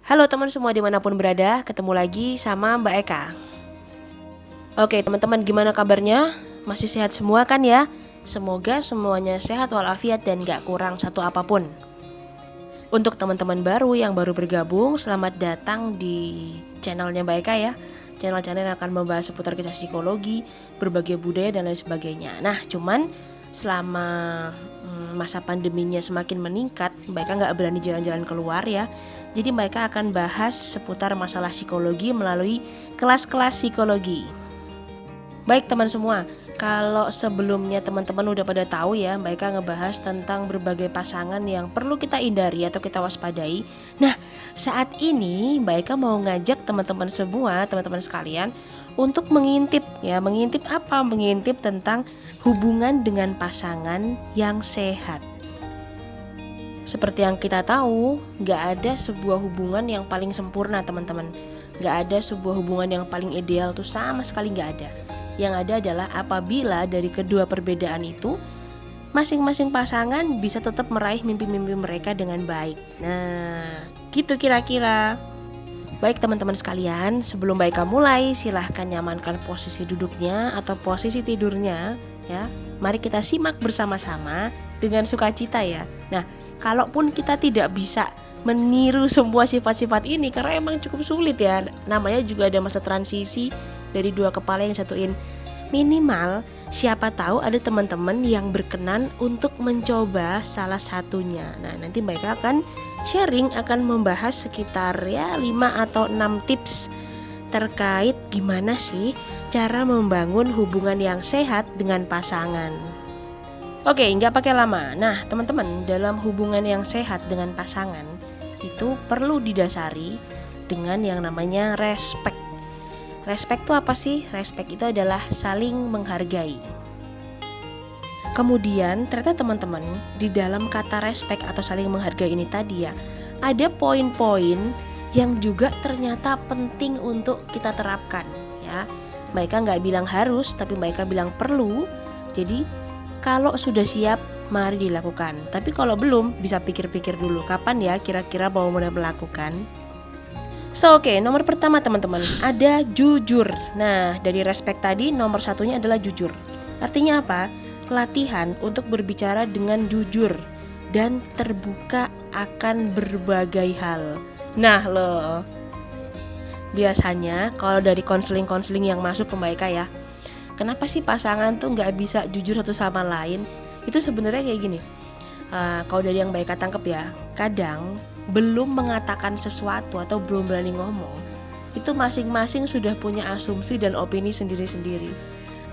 Halo teman semua dimanapun berada, ketemu lagi sama Mbak Eka. Oke teman-teman, gimana kabarnya? Masih sehat semua kan ya? Semoga semuanya sehat walafiat dan gak kurang satu apapun. Untuk teman-teman baru yang baru bergabung, selamat datang di channelnya Mbak Eka ya. Channel-channel yang akan membahas seputar kisah psikologi, berbagai budaya dan lain sebagainya. Nah cuman selama masa pandeminya semakin meningkat, Mbak Eka gak berani jalan-jalan keluar ya. Jadi mereka akan bahas seputar masalah psikologi melalui kelas-kelas psikologi. Baik teman semua, kalau sebelumnya teman-teman udah pada tahu ya, mereka ngebahas tentang berbagai pasangan yang perlu kita hindari atau kita waspadai. Nah, saat ini mereka mau ngajak teman-teman semua, teman-teman sekalian untuk mengintip ya, mengintip apa? Mengintip tentang hubungan dengan pasangan yang sehat. Seperti yang kita tahu, gak ada sebuah hubungan yang paling sempurna teman-teman. Gak ada sebuah hubungan yang paling ideal tuh, sama sekali gak ada. Yang ada adalah apabila dari kedua perbedaan itu, masing-masing pasangan bisa tetap meraih mimpi-mimpi mereka dengan baik. Nah, gitu kira-kira. Baik teman-teman sekalian, sebelum Mbak Eka mulai, silahkan nyamankan posisi duduknya atau posisi tidurnya ya. Mari kita simak bersama-sama dengan sukacita ya. Nah, kalaupun kita tidak bisa meniru semua sifat-sifat ini karena emang cukup sulit ya. Namanya juga ada masa transisi dari dua kepala yang satuin. Minimal siapa tahu ada teman-teman yang berkenan untuk mencoba salah satunya. Nah, nanti mereka akan sharing, akan membahas sekitar ya 5 atau 6 tips terkait gimana sih cara membangun hubungan yang sehat dengan pasangan. Oke, nggak pakai lama. Nah, teman-teman, dalam hubungan yang sehat dengan pasangan itu perlu didasari dengan yang namanya respect. Respect itu apa sih? Respect itu adalah saling menghargai. Kemudian, ternyata teman-teman, di dalam kata respect atau saling menghargai ini tadi ya, ada poin-poin yang juga ternyata penting untuk kita terapkan ya. Mereka nggak bilang harus, tapi mereka bilang perlu. Jadi kalau sudah siap, mari dilakukan. Tapi kalau belum, bisa pikir-pikir dulu kapan ya kira-kira mau mulai melakukan. Oke, nomor pertama teman-teman, ada jujur. Nah, dari respect tadi, nomor satunya adalah jujur. Artinya apa? Latihan untuk berbicara dengan jujur dan terbuka akan berbagai hal. Nah loh, biasanya kalau dari konseling-konseling yang masuk ke mereka ya, kenapa sih pasangan tuh gak bisa jujur satu sama lain? Itu sebenarnya kayak gini. Kalau dari yang mereka tangkep ya, kadang belum mengatakan sesuatu atau belum berani ngomong, itu masing-masing sudah punya asumsi dan opini sendiri-sendiri.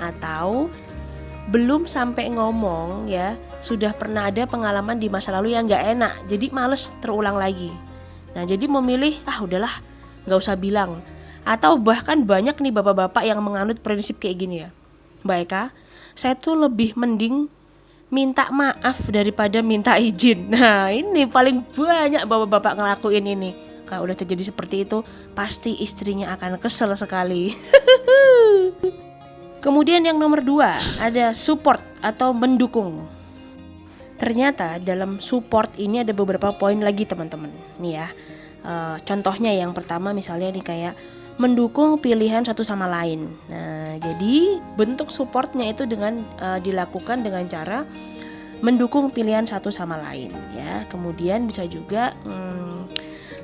Atau belum sampai ngomong ya, sudah pernah ada pengalaman di masa lalu yang gak enak, jadi males terulang lagi. Nah, jadi memilih, udahlah gak usah bilang. Atau bahkan banyak nih bapak-bapak yang menganut prinsip kayak gini ya, Mbak Eka, saya tuh lebih mending minta maaf daripada minta izin. Nah, ini paling banyak bapak-bapak ngelakuin ini. Kalau udah terjadi seperti itu, pasti istrinya akan kesel sekali. Kemudian yang nomor 2, ada support atau mendukung. Ternyata dalam support ini ada beberapa poin lagi teman-teman. Nih ya, contohnya yang pertama misalnya nih kayak mendukung pilihan satu sama lain. Nah, jadi bentuk supportnya itu dengan dilakukan dengan cara mendukung pilihan satu sama lain ya. Kemudian bisa juga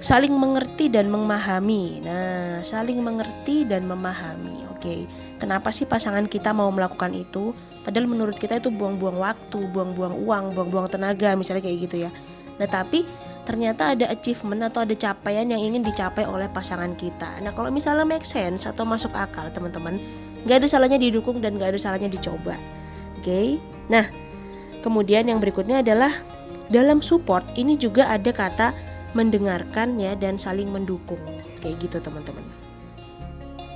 saling mengerti dan memahami. Nah, saling mengerti dan memahami. Oke, kenapa sih pasangan kita mau melakukan itu? Padahal menurut kita itu buang-buang waktu, buang-buang uang, buang-buang tenaga, misalnya kayak gitu ya. Nah, tapi ternyata ada achievement atau ada capaian yang ingin dicapai oleh pasangan kita. Nah, kalau misalnya make sense atau masuk akal teman-teman, gak ada salahnya didukung dan gak ada salahnya dicoba. Oke, nah kemudian yang berikutnya adalah dalam support ini juga ada kata mendengarkan ya dan saling mendukung. Kayak gitu teman-teman.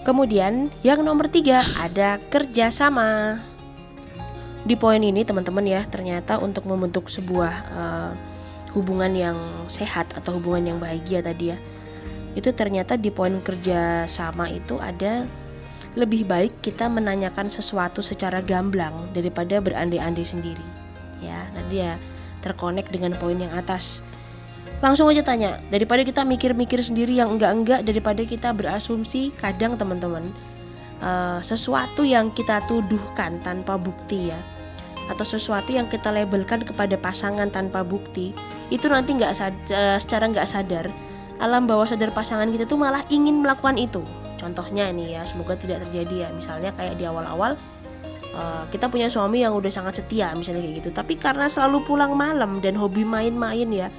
Kemudian yang nomor 3 ada kerjasama. Di poin ini teman-teman ya, ternyata untuk membentuk sebuah hubungan yang sehat atau hubungan yang bahagia tadi ya, itu ternyata di poin kerja sama itu ada lebih baik kita menanyakan sesuatu secara gamblang daripada berandai-andai sendiri ya. Nanti ya terkonek dengan poin yang atas. Langsung aja tanya, daripada kita mikir-mikir sendiri yang enggak-enggak, daripada kita berasumsi. Kadang teman-teman, sesuatu yang kita tuduhkan tanpa bukti ya, atau sesuatu yang kita labelkan kepada pasangan tanpa bukti, itu nanti secara nggak sadar, alam bawah sadar pasangan kita tuh malah ingin melakukan itu. Contohnya nih ya, semoga tidak terjadi ya, misalnya kayak di awal-awal kita punya suami yang udah sangat setia misalnya kayak gitu, tapi karena selalu pulang malam dan hobi main-main ya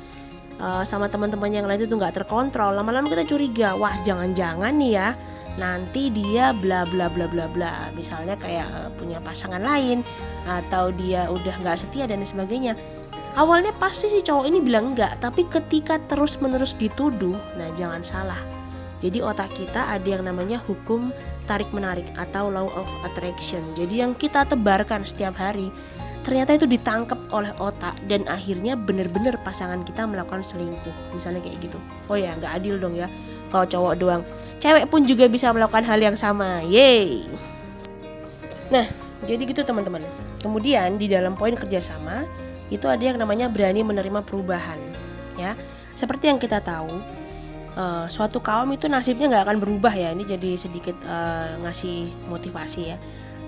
sama teman-teman yang lain itu nggak terkontrol, lama-lama kita curiga, wah jangan-jangan nih ya nanti dia bla bla bla bla bla, misalnya kayak punya pasangan lain atau dia udah nggak setia dan sebagainya. Awalnya pasti si cowok ini bilang enggak, tapi ketika terus-menerus dituduh, nah jangan salah. Jadi otak kita ada yang namanya hukum tarik-menarik atau law of attraction. Jadi yang kita tebarkan setiap hari ternyata itu ditangkap oleh otak dan akhirnya benar-benar pasangan kita melakukan selingkuh, misalnya kayak gitu. Oh ya, nggak adil dong ya kalau cowok doang, cewek pun juga bisa melakukan hal yang sama. Yeay. Nah, jadi gitu teman-teman. Kemudian di dalam poin kerjasama itu ada yang namanya berani menerima perubahan ya. Seperti yang kita tahu, suatu kaum itu nasibnya nggak akan berubah ya. Ini jadi sedikit ngasih motivasi ya.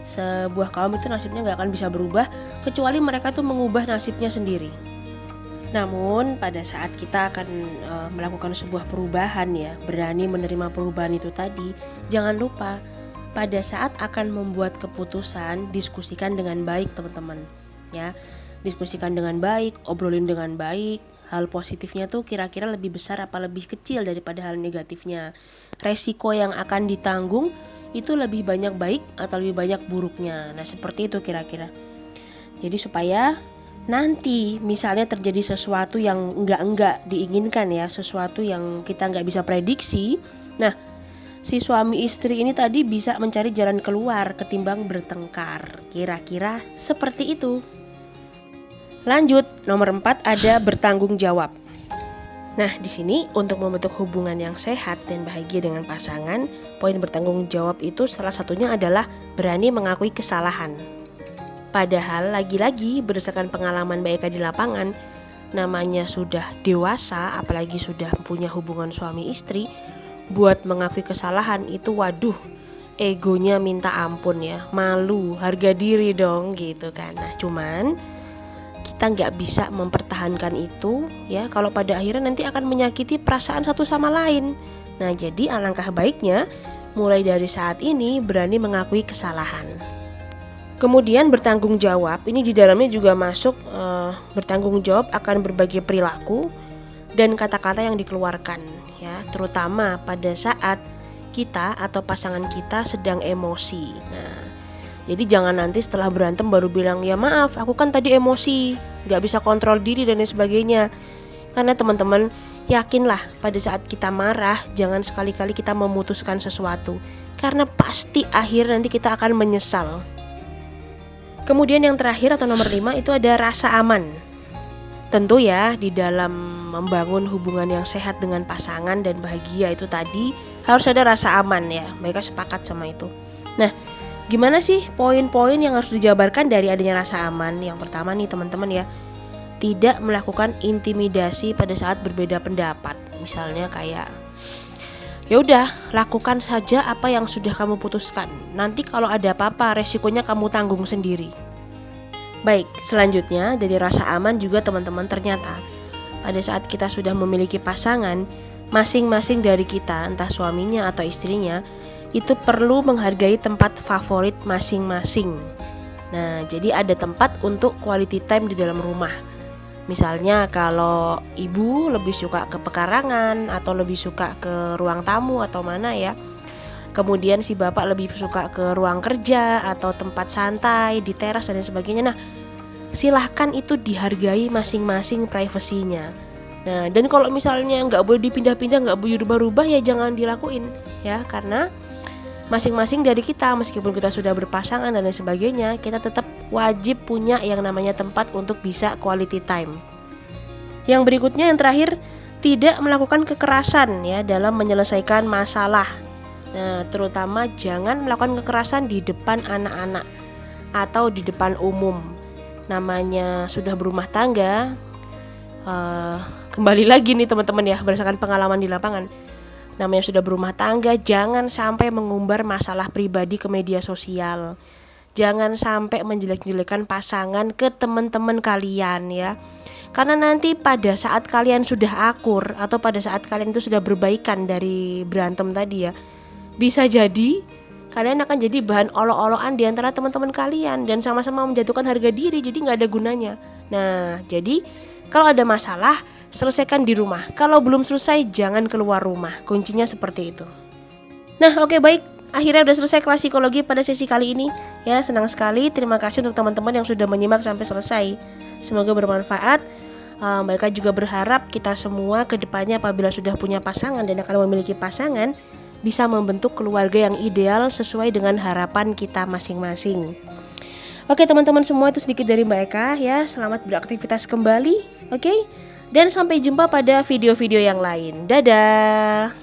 Sebuah kaum itu nasibnya nggak akan bisa berubah kecuali mereka tuh mengubah nasibnya sendiri. Namun pada saat kita akan melakukan sebuah perubahan ya, berani menerima perubahan itu tadi, jangan lupa pada saat akan membuat keputusan, diskusikan dengan baik teman-teman ya. Diskusikan dengan baik, obrolin dengan baik. Hal positifnya tuh kira-kira lebih besar apa lebih kecil daripada hal negatifnya. Resiko yang akan ditanggung itu lebih banyak baik atau lebih banyak buruknya. Nah seperti itu kira-kira. Jadi supaya nanti misalnya terjadi sesuatu yang enggak diinginkan ya, sesuatu yang kita enggak bisa prediksi, nah si suami istri ini tadi bisa mencari jalan keluar ketimbang bertengkar. Kira-kira seperti itu. Lanjut, nomor 4 ada bertanggung jawab. Nah, di sini untuk membentuk hubungan yang sehat dan bahagia dengan pasangan, poin bertanggung jawab itu salah satunya adalah berani mengakui kesalahan. Padahal lagi-lagi berdasarkan pengalaman Mbak Eka di lapangan, namanya sudah dewasa, apalagi sudah punya hubungan suami istri, buat mengakui kesalahan itu waduh, egonya minta ampun ya, malu, harga diri dong gitu kan. Nah, cuman kita nggak bisa mempertahankan itu ya kalau pada akhirnya nanti akan menyakiti perasaan satu sama lain. Nah jadi alangkah baiknya mulai dari saat ini berani mengakui kesalahan. Kemudian bertanggung jawab, ini di dalamnya juga masuk bertanggung jawab akan berbagai perilaku dan kata-kata yang dikeluarkan ya, terutama pada saat kita atau pasangan kita sedang emosi. Nah jadi jangan nanti setelah berantem baru bilang, ya maaf aku kan tadi emosi, gak bisa kontrol diri dan lain sebagainya. Karena teman-teman yakinlah pada saat kita marah, jangan sekali-kali kita memutuskan sesuatu, karena pasti akhir nanti kita akan menyesal. Kemudian yang terakhir atau nomor 5 itu ada rasa aman. Tentu ya di dalam membangun hubungan yang sehat dengan pasangan dan bahagia itu tadi harus ada rasa aman ya, mereka sepakat sama itu. Nah gimana sih poin-poin yang harus dijabarkan dari adanya rasa aman? Yang pertama nih teman-teman ya, tidak melakukan intimidasi pada saat berbeda pendapat. Misalnya kayak, ya udah lakukan saja apa yang sudah kamu putuskan. Nanti kalau ada apa-apa resikonya kamu tanggung sendiri. Baik, selanjutnya dari rasa aman juga teman-teman, ternyata pada saat kita sudah memiliki pasangan, masing-masing dari kita, entah suaminya atau istrinya, itu perlu menghargai tempat favorit masing-masing. Nah, jadi ada tempat untuk quality time di dalam rumah. Misalnya kalau ibu lebih suka ke pekarangan atau lebih suka ke ruang tamu atau mana ya. Kemudian si bapak lebih suka ke ruang kerja atau tempat santai di teras dan sebagainya. Nah, silahkan itu dihargai masing-masing privasinya. Nah, dan kalau misalnya nggak boleh dipindah-pindah, nggak boleh rubah-rubah ya jangan dilakuin ya, karena masing-masing dari kita meskipun kita sudah berpasangan dan lain sebagainya, kita tetap wajib punya yang namanya tempat untuk bisa quality time. Yang berikutnya yang terakhir, tidak melakukan kekerasan ya dalam menyelesaikan masalah. Nah, terutama jangan melakukan kekerasan di depan anak-anak atau di depan umum. Namanya sudah berumah tangga, kembali lagi nih teman-teman ya, berdasarkan pengalaman di lapangan, namanya sudah berumah tangga, jangan sampai mengumbar masalah pribadi ke media sosial. Jangan sampai menjelek-jelekan pasangan ke teman-teman kalian ya. Karena nanti pada saat kalian sudah akur atau pada saat kalian itu sudah berbaikan dari berantem tadi ya, bisa jadi kalian akan jadi bahan olok-olokan di antara teman-teman kalian dan sama-sama menjatuhkan harga diri, jadi nggak ada gunanya. Nah, jadi kalau ada masalah, selesaikan di rumah. Kalau belum selesai, jangan keluar rumah. Kuncinya seperti itu. Nah, oke, baik. Akhirnya udah selesai kelas psikologi pada sesi kali ini. Ya, senang sekali. Terima kasih untuk teman-teman yang sudah menyimak sampai selesai. Semoga bermanfaat. Mereka juga berharap kita semua ke depannya apabila sudah punya pasangan dan akan memiliki pasangan, bisa membentuk keluarga yang ideal sesuai dengan harapan kita masing-masing. Oke teman-teman semua, itu sedikit dari Mbak Eka ya. Selamat beraktivitas kembali. Oke. Dan sampai jumpa pada video-video yang lain. Dadah.